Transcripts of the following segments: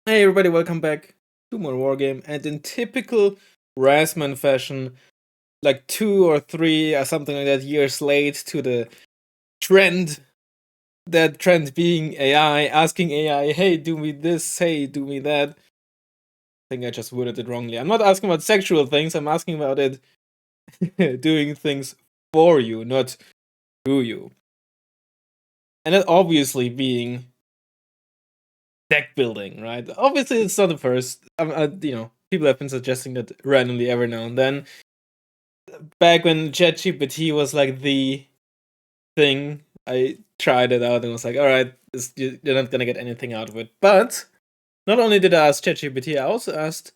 Hey everybody, welcome back to more Wargame, and in typical Razzmann fashion, like 2 or 3 or something like that years late to the trend, that trend being AI, asking AI, hey, do me this, hey, do me that. I think I just worded it wrongly. I'm not asking about sexual things, I'm asking about it doing things for you, not to you. And that obviously being deck building, right? Obviously, it's not the first. People have been suggesting that randomly every now and then. Back when Chat GPT was like the thing, I tried it out and was like, all right, you're not gonna get anything out of it. But not only did I ask Chat GPT, I also asked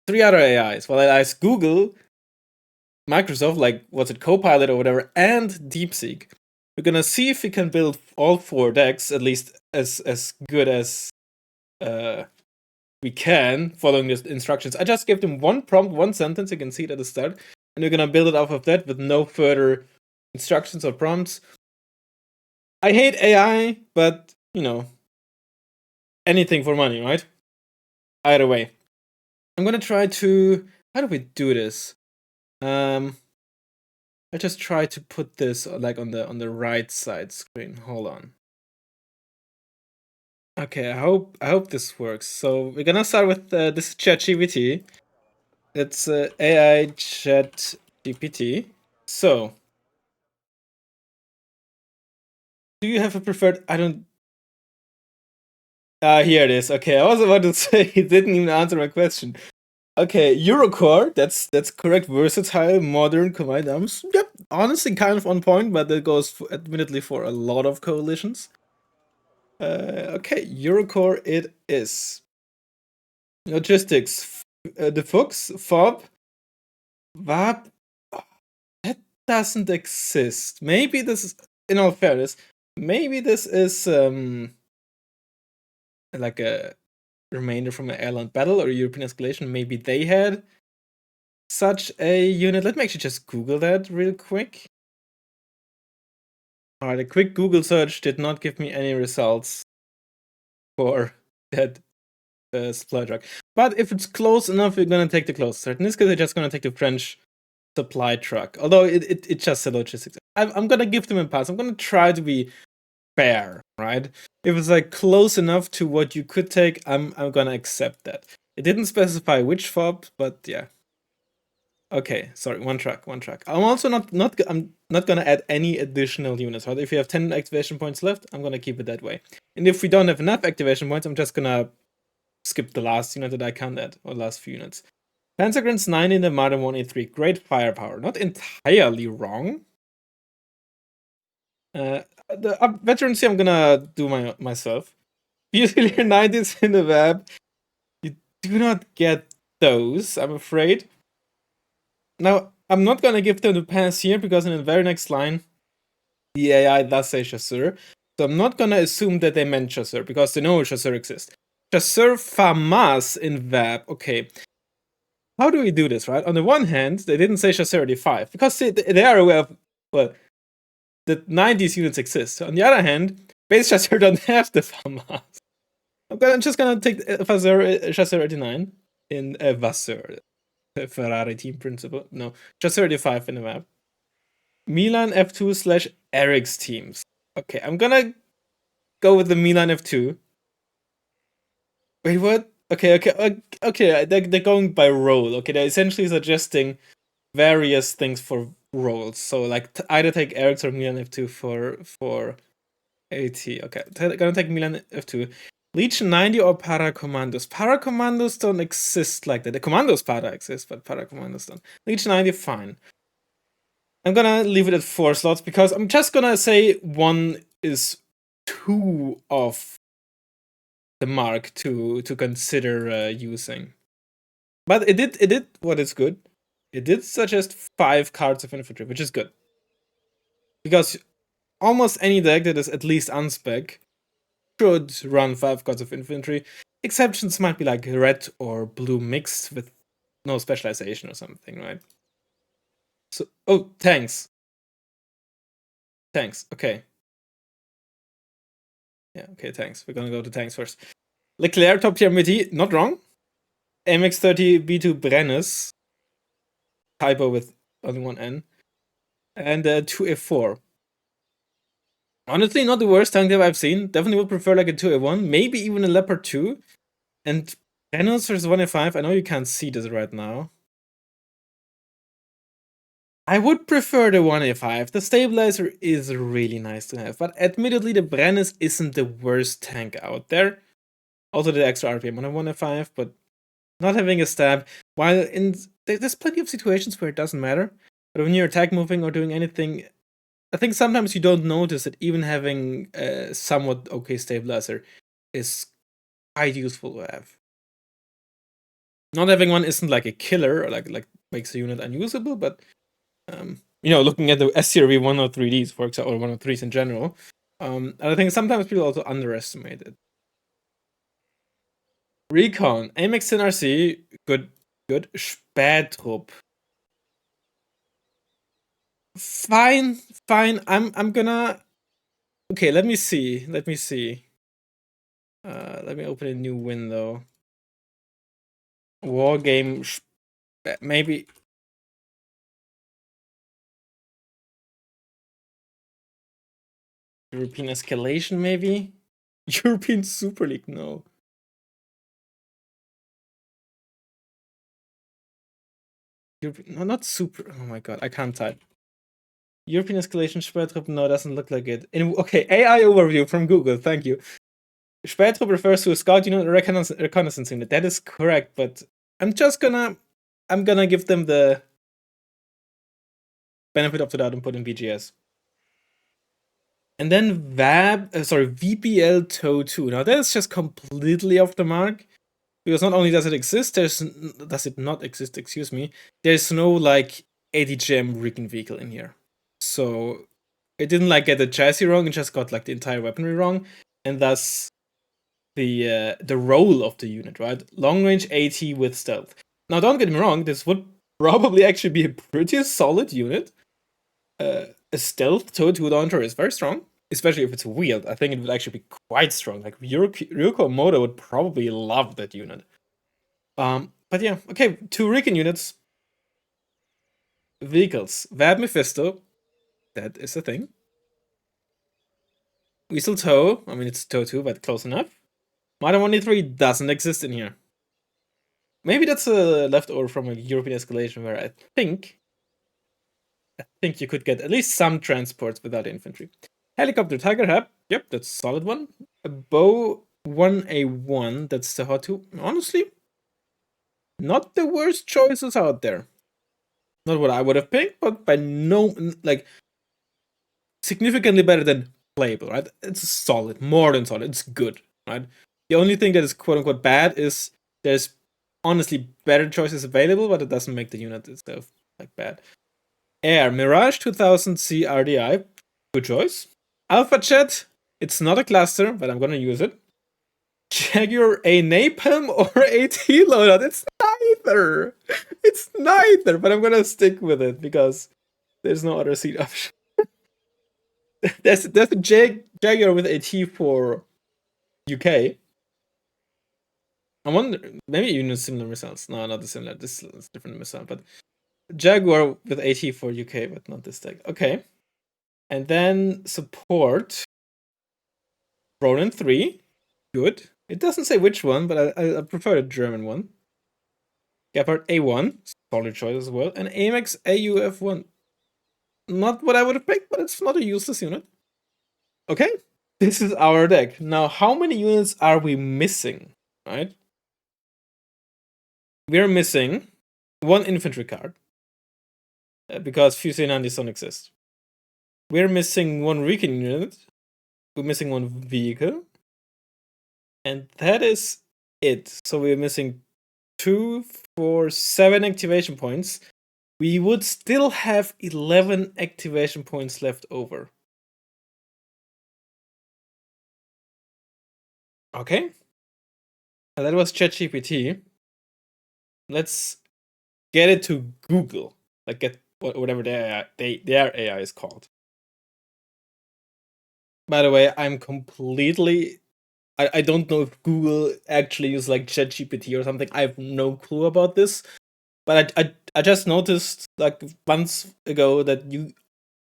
3 other AIs. Well, I asked Google, Microsoft, like what's it, Copilot or whatever, and DeepSeek. We're gonna see if we can build all 4 decks at least as good as we can, following the instructions. I just gave them one prompt, one sentence, you can see it at the start, and we're gonna build it off of that with no further instructions or prompts. I hate AI, but, anything for money, right? Either way. I'm gonna try to... How do we do this? I just try to put this like on the right side screen. Hold on. Okay, I hope this works. So we're gonna start with this Chat GPT. It's AI Chat GPT. So, do you have a preferred? I don't. Here it is. Okay, I was about to say it didn't even answer my question. Okay, Eurocore. That's correct. Versatile, modern command arms. Yep, honestly, kind of on point, but that goes admittedly for a lot of coalitions. Okay, Eurocore. It is. Logistics. The Fuchs, Fob, VAP. That doesn't exist. Maybe this is, in all fairness, maybe this is like a remainder from an airland battle or European escalation. Maybe they had such a unit. Let me actually just Google that real quick. Alright, a quick Google search did not give me any results for that supply truck. But if it's close enough, we're gonna take the close search. In this case, I'm just gonna take the French supply truck. Although it just said logistics. I'm gonna give them a pass. I'm gonna try to be fair, right? If it's like close enough to what you could take, I'm gonna accept that. It didn't specify which fob, but yeah. Okay, sorry, one track. I'm also not gonna add any additional units, right? If you have 10 activation points left, I'm gonna keep it that way. And if we don't have enough activation points, I'm just gonna skip the last unit that I can't add, or last few units. Pentagrams 9 in the Modern 183. Great firepower. Not entirely wrong. The veterancy I'm gonna do myself. Fusilier 90s in the web. You do not get those, I'm afraid. Now, I'm not gonna give them the pass here because in the very next line, the AI does say chasseur. So I'm not gonna assume that they meant chasseur because they know chasseur exists. Chasseur FAMAS in web. Okay. How do we do this, right? On the one hand, they didn't say chasseur 5 because they are aware of, well, that 90s units exist. On the other hand, base chasseur don't have the FAMAS. I'm just gonna take chasseur 89 in Vasseur. Ferrari team principle. No, chasseur 35 in the map. Milan F2 / Eric's teams. Okay, I'm gonna go with the Milan F2. Wait, what? Okay. They're going by role. Okay, they're essentially suggesting various things for roles. So like either take Eric's or Milan F2 for AT. Okay, gonna take Milan F2. Legion 90 or Para Commandos. Para Commandos don't exist like that. The Commandos Para exist, but Para Commandos don't. Legion 90, fine. I'm gonna leave it at 4 slots because I'm just gonna say 1 is too off the mark to consider using. But it did what is good. It did suggest 5 cards of infantry, which is good. Because almost any deck that is at least unspec should run 5 cards of infantry. Exceptions might be like red or blue mixed with no specialization or something, right? So, oh, tanks. Okay. Yeah, okay, tanks. We're gonna go to tanks first. Leclerc top tier MT, not wrong. MX30 B2 Brennes, typo with only one N, and 2F4. Honestly, not the worst tank dev I've seen. Definitely would prefer like a 2A1, maybe even a Leopard 2. And Brennes versus 1A5, I know you can't see this right now. I would prefer the 1A5. The stabilizer is really nice to have, but admittedly, the Brennes isn't the worst tank out there. Also, the extra RPM on a 1A5, but not having a stab. While there's plenty of situations where it doesn't matter, but when you're attack moving or doing anything, I think sometimes you don't notice that even having a somewhat okay stabilizer is quite useful to have. Not having one isn't like a killer or like makes a unit unusable, but looking at the SCRV 103Ds, for example, or 103s in general, I think sometimes people also underestimate it. Recon, Amex NRC, good. Spätrup. Fine. I'm gonna. Okay, let me see. Let me open a new window. Wargame, maybe. European Escalation, maybe? European Super League, no. No, not Super. Oh my god, I can't type. European Escalation Spätrup, no, doesn't look like it. Okay, AI overview from Google, thank you. Spätrup refers to a scout unit or reconnaissance unit. That is correct, but I'm gonna give them the benefit of the doubt and put in BGS. And then VBL TOW 2. Now that is just completely off the mark. Because not only does it not exist, excuse me, there's no like ADGM rigging vehicle in here. So it didn't like get the chassis wrong, it just got like the entire weaponry wrong, and thus the role of the unit, right? Long range AT with stealth. Now don't get me wrong, this would probably actually be a pretty solid unit. A stealth TOW 2 launcher is very strong, especially if it's wheeled. I think it would actually be quite strong. Like Ryuko Moto would probably love that unit. But yeah, okay, 2 Recon units. Vehicles. Vab Mephisto. That is a thing. Weasel Toe. I mean, it's Toe 2, but close enough. Modern 183 doesn't exist in here. Maybe that's a leftover from a European escalation where I think you could get at least some transports without infantry. Helicopter Tiger Hab. Yep, that's a solid one. A Bow 1A1. That's the hot 2. Honestly, not the worst choices out there. Not what I would have picked, but by no, like, significantly better than playable, right? It's solid, more than solid. It's good, right? The only thing that is quote unquote bad is there's honestly better choices available, but it doesn't make the unit itself like bad. Air Mirage 2000C RDI, good choice. Alpha Jet, it's not a cluster, but I'm gonna use it. Jaguar, a Napalm or a T-loadout? It's neither. It's neither, but I'm gonna stick with it because there's no other seat option. There's a Jaguar with a T for UK. I wonder, maybe you know similar missiles. No, not the similar. This is different missile, but Jaguar with AT for UK, but not this tech. Okay. And then support. Ronin 3. Good. It doesn't say which one, but I prefer the German one. Gepard A1. Solid choice as well. And Amex AUF1. Not what I would have picked, but it's not a useless unit. Okay. This is our deck. Now, how many units are we missing? Right? We're missing 1 infantry card. Because Fusilier 90s don't exist. We're missing 1 Recon unit. We're missing 1 vehicle. And that is it. So we're missing 2, 4, 7 activation points. We would still have 11 activation points left over. Okay. And that was Chat GPT. Let's get it to Google. Like get whatever their AI is called. By the way, I'm completely I don't know if Google actually uses like Chat GPT or something. I have no clue about this. But I just noticed like months ago that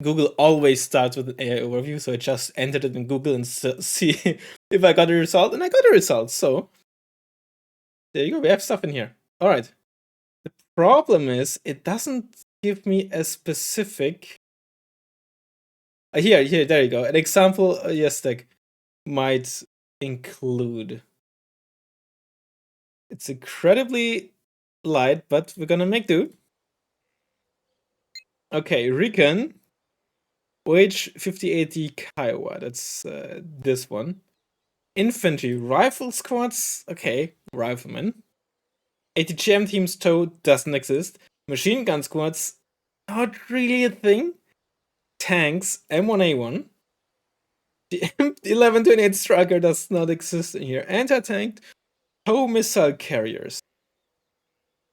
Google always starts with an AI overview, so I just entered it in Google and see if I got a result, and I got a result. So there you go. We have stuff in here. All right. The problem is it doesn't give me a specific. Here, there you go. An example. Yes, like might include. It's incredibly light, but we're gonna make do. Okay, Recon. Wage 5080 Kiowa. That's this one. Infantry rifle squads. Okay, riflemen. ATGM teams TOW doesn't exist. Machine gun squads, not really a thing. Tanks M1A1. The M1128 Striker does not exist in here. Anti-tank TOW missile carriers.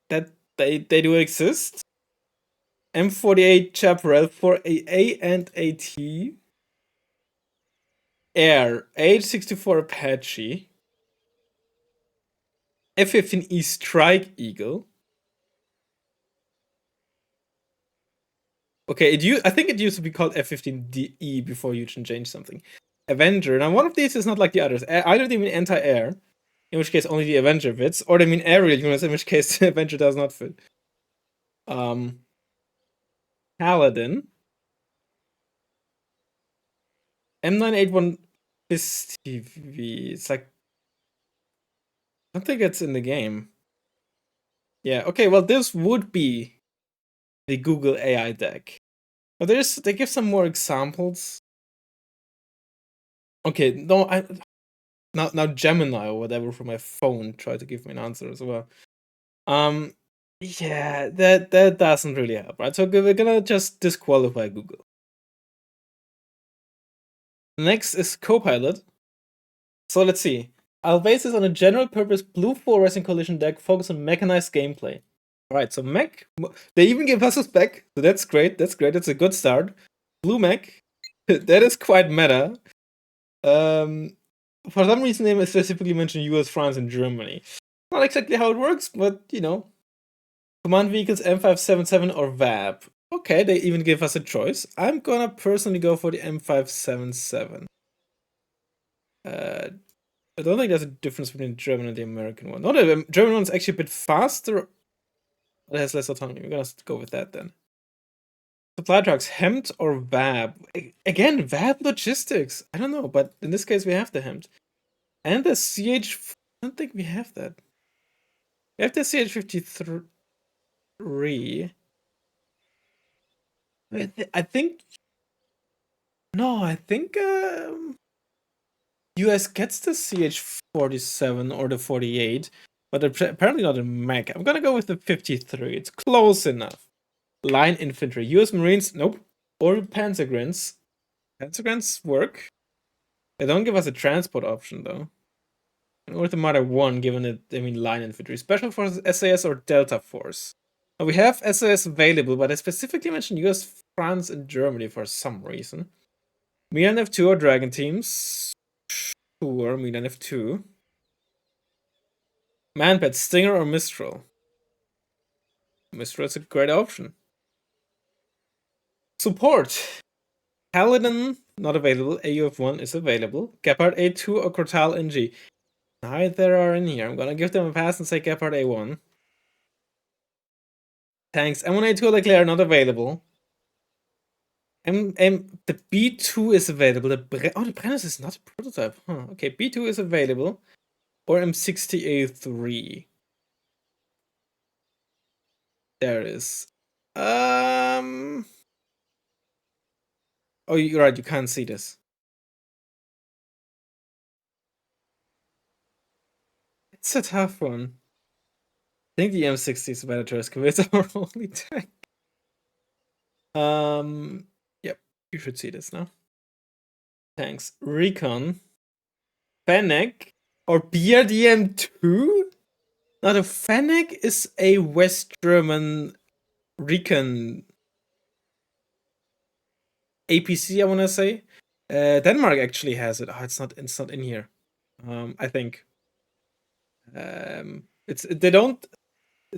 That they do exist. M48 Chaparral for A and AT. Air H64 Apache. F-15E Strike Eagle. Okay, I think it used to be called F-15E before you can change something. Avenger. Now, one of these is not like the others. Either they mean anti-air, in which case only the Avenger fits, or they mean aerial units, in which case the Avenger does not fit. Paladin. M981 TV. It's like, I don't think it's in the game. Yeah, okay, well, this would be the Google AI deck. But they give some more examples. Okay, no, now Gemini or whatever from my phone tried to give me an answer as well. Yeah, that doesn't really help, right? So we're gonna just disqualify Google. Next is Copilot. So let's see. I'll base this on a general purpose blue fluorescent collision deck focused on mechanized gameplay. Alright, so mech. They even give us a spec, so that's great. That's a good start. Blue mech. That is quite meta. For some reason, they specifically mention US, France, and Germany. Not exactly how it works, but you know. Command vehicles M577 or VAB. Okay, they even give us a choice. I'm gonna personally go for the M577. I don't think there's a difference between the German and the American one. No, the German one's actually a bit faster, but it has less autonomy. We're gonna go with that then. Supply trucks, Hemd or VAB? Again, VAB logistics. I don't know, but in this case we have the Hemd. And the CH... I don't think we have that. We have the CH-53. I think... No, I think US gets the CH-47 or the 48, but apparently not a mech. I'm gonna go with the 53. It's close enough. Line infantry. US Marines, nope. Or Panzergrens. Panzergrens work. They don't give us a transport option though. Or the Marder 1, given that they mean line infantry. Special Forces, SAS, or Delta Force. Now, we have SAS available, but I specifically mentioned US, France, and Germany for some reason. Milan F2 or Dragon teams. Sure, Milan F2. Manpad, Stinger, or Mistral? Mistral is a great option. Support. Paladin, not available. AUF1 is available. Gepard A2 or Cortal NG. Neither are in here. I'm gonna give them a pass and say Gepard A1. Tanks. M1A2 Leclerc not available. The B2 is available. The Brennus is not a prototype. Huh. Okay, B2 is available. Or M60A3. There it is. Oh, you're right. You can't see this. It's a tough one. I think the M60 is a better choice because it's our only tank. Yep. You should see this now. Thanks. Recon. Fennec. Or BRDM2? Now, the Fennec is a West German Recon APC, I want to say. Denmark actually has it. Oh, it's not in here. I think. It's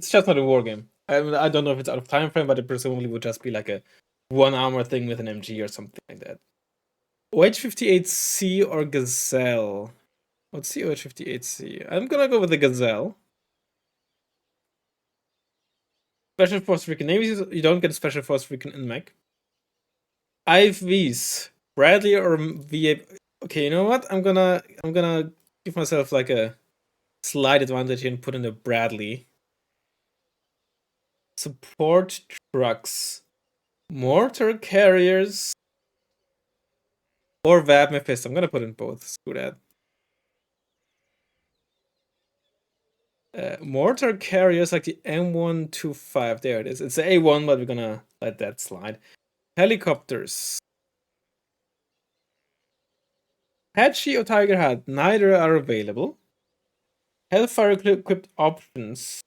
just not a war game. I don't know if it's out of time frame, but it presumably would just be like a 1 armor thing with an MG or something like that. OH-58C or Gazelle? What's the OH-58C? I'm gonna go with the Gazelle. Special Force Freaking Navies, you don't get Special Force Freaking in mech. IVs, Bradley or VA. Okay, you know what? I'm gonna give myself like a slight advantage here and put in a Bradley. Support trucks, mortar carriers, or VAB Mephisto. I'm gonna put in both. Screw that. Mortar carriers like the M125. There it is. It's the A1, but we're gonna let that slide. Helicopters. Patchy or Tiger Hat, neither are available. Hellfire equipped options.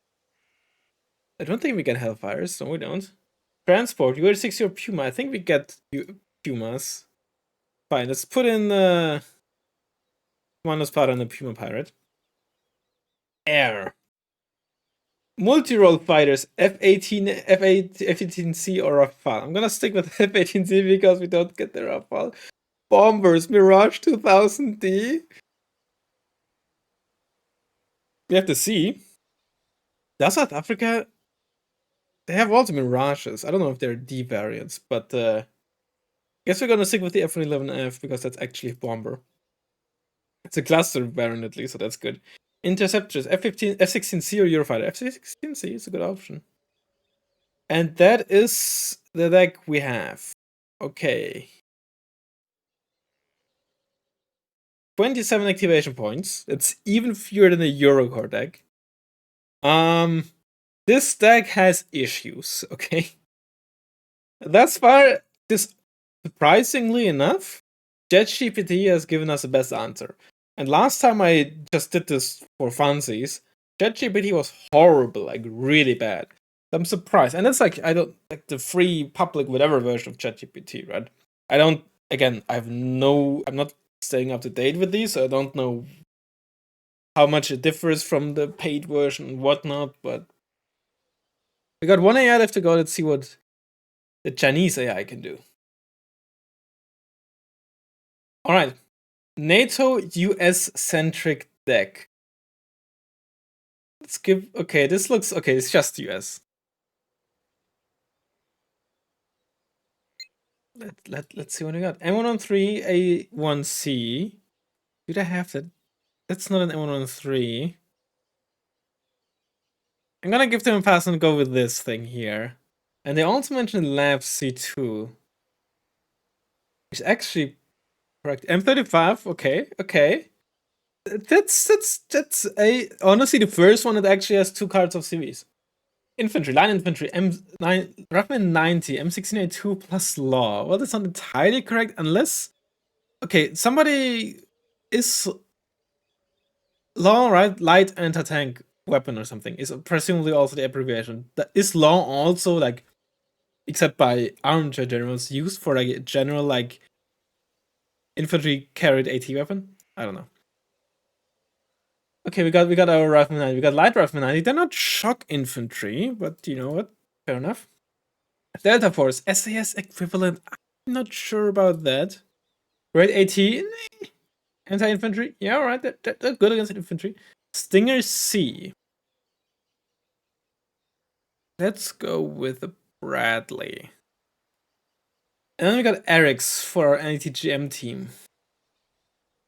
I don't think we get Hellfires. No, we don't. Transport, UH-60 or Puma. I think we get Pumas. Fine, let's put in Commando's Powder and the Puma Pirate. Air. Multi-role fighters, F-18, F-18C or Rafale. I'm gonna stick with F-18C because we don't get the Rafale. Bombers, Mirage 2000D. We have to see. Does South Africa? They have also Mirages. I don't know if they're D variants, but I guess we're gonna stick with the F-11F because that's actually a bomber. It's a cluster variant at least, so that's good. Interceptors, F-15, F-16C or Eurofighter. F-16C is a good option. And that is the deck we have. Okay. 27 activation points. It's even fewer than the Eurocore deck. This deck has issues, okay? Thus far, surprisingly enough, Chat GPT has given us the best answer. And last time I just did this for funsies, Chat GPT was horrible, like really bad. I'm surprised. And it's like, I don't like the free public whatever version of Chat GPT, right? I'm not staying up to date with these, so I don't know how much it differs from the paid version and whatnot, but we got one AI left to go. Let's see what the Chinese AI can do. Alright. NATO US centric deck. Let's give okay, this looks okay, it's just US. Let's see what we got. M113 A1C. Did I have that? That's not an M113. I'm gonna give them a pass and go with this thing here. And they also mentioned Lab C2. Which actually correct. M35, okay. That's honestly the first one that actually has 2 cards of CVs. Infantry, line infantry, M9 Razzmann 90, M16A2 plus law. Well, that's not entirely correct unless okay, somebody is law, right? Light anti-tank weapon or something is presumably also the abbreviation. Is law also like except by armchair generals used for like a general like infantry carried AT weapon? I don't know. Okay, we got our Razzmann 90. We got light Razzmann 90. They're not shock infantry, but you know what? Fair enough. Delta Force, SAS equivalent. I'm not sure about that. Great AT, anti-infantry. Yeah, alright. They're good against infantry. Stinger C. Let's go with the Bradley. And then we got Eric's for our NTGM team.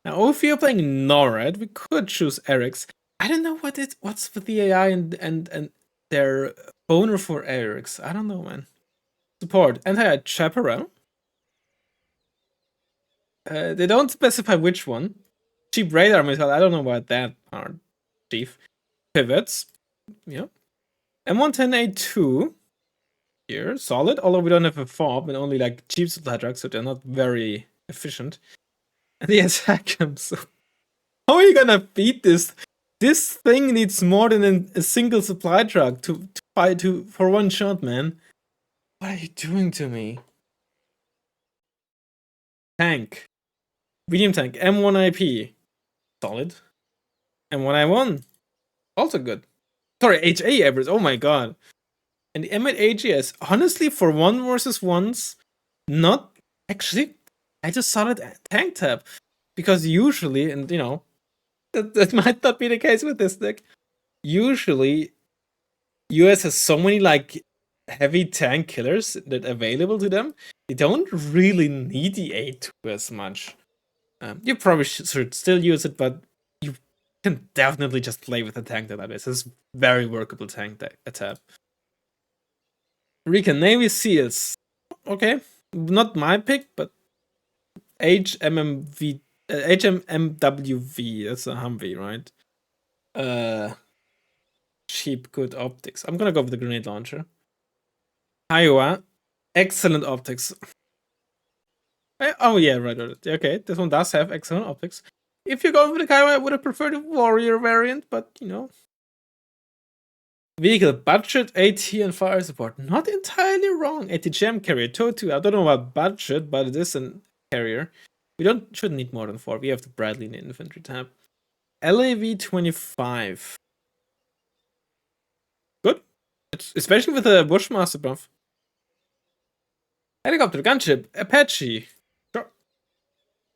Now, if you're playing NORAD, we could choose Eric's. I don't know what's with the AI and their boner for Eric's. I don't know, man. Support anti-chaperone. They don't specify which one. Cheap radar missile. I don't know about that part. Chief pivots. Yeah. M110A2 here, solid. Although we don't have a fob and only like cheap supply trucks, so they're not very efficient. And the attack so how are you gonna beat this? This thing needs more than a single supply truck to fight for one shot, man. What are you doing to me? Tank. Medium tank. M1IP. solid. And when I won, also good. Sorry, HA average. Oh my god. And the M8 AGS, honestly, for 1 versus 1s, not actually. I just solid tank tab. Because usually, and you know, that might not be the case with this deck. Usually, US has so many like heavy tank killers that available to them. They don't really need the A2 as much. You probably should still use it, but you can definitely just play with a tank that is. It's a very workable tank tab. Recon Navy Seals. Okay, not my pick, but HMMWV. That's a Humvee, right? Cheap, good optics. I'm gonna go with the grenade launcher. Iowa, excellent optics. Oh yeah, right. Okay, this one does have excellent optics. If you're going with the Kiowa, I would have preferred the warrior variant, but you know. Vehicle budget, AT, and fire support. Not entirely wrong. AT-GM carrier, TOW. I don't know about budget, but it is a carrier. We shouldn't need more than 4. We have the Bradley in the infantry tab. LAV 25. Good. Especially with the Bushmaster buff. Helicopter, gunship, Apache. Sure.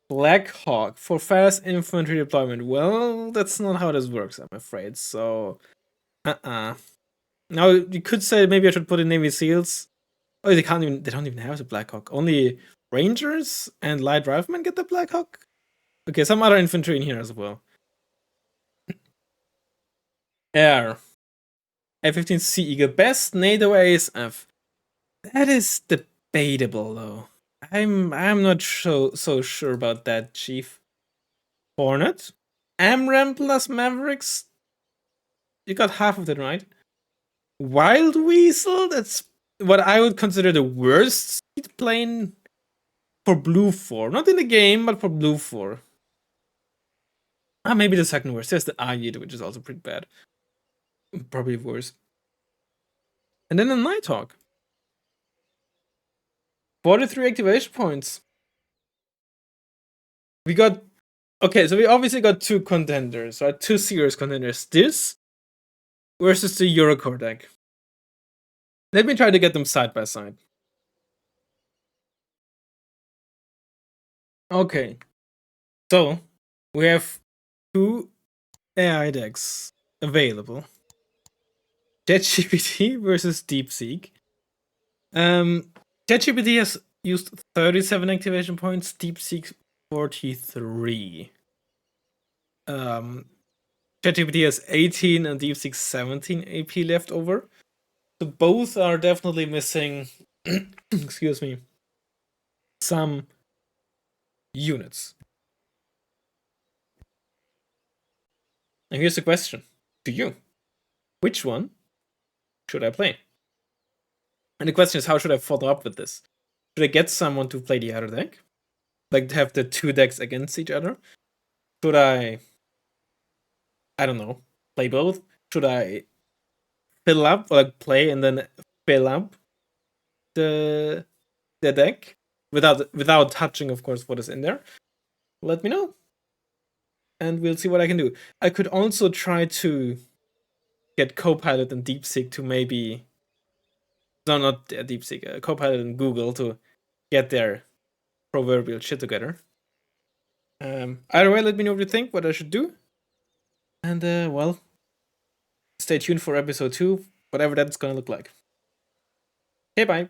Black Hawk for fast infantry deployment. Well, that's not how this works, I'm afraid. So, Now you could say maybe I should put in Navy SEALs. Oh, they don't even have the Black Hawk. Only Rangers and Light Riflemen get the Black Hawk. Okay, some other infantry in here as well. Air. A-15 Sea Eagle, best NATO ASF. That is debatable though. I'm not so sure about that, Chief. Hornet, AMRAAM plus Mavericks. You got half of it right. Wild Weasel. That's what I would consider the worst speed plane for Blue 4. Not in the game, but for Blue 4. Maybe the second worst. There's the Ayid, which is also pretty bad. Probably worse. And then the Nighthawk. 43 activation points. We got... Okay, so we obviously got 2 contenders, right? 2 serious contenders. This versus the Eurocore deck. Let me try to get them side by side. Okay. So, we have 2 AI decks available. Chat GPT versus DeepSeek. Chat GPT has used 37 activation points, DeepSeek 43. ChatGPT has 18 and DeepSeek 17 AP left over. So both are definitely missing, excuse me, some units. And here's the question to you. Which one should I play? And the question is, how should I follow up with this? Should I get someone to play the other deck? Like have the 2 decks against each other? Should I don't know, play both? Should I fill up, like play and then fill up the deck without touching, of course, what is in there? Let me know, and we'll see what I can do. I could also try to get Copilot and DeepSeek to maybe not DeepSeek, Copilot and Google to get their proverbial shit together. Either way, let me know what you think, what I should do, and well, stay tuned for episode 2, whatever that's gonna look like. Okay, bye.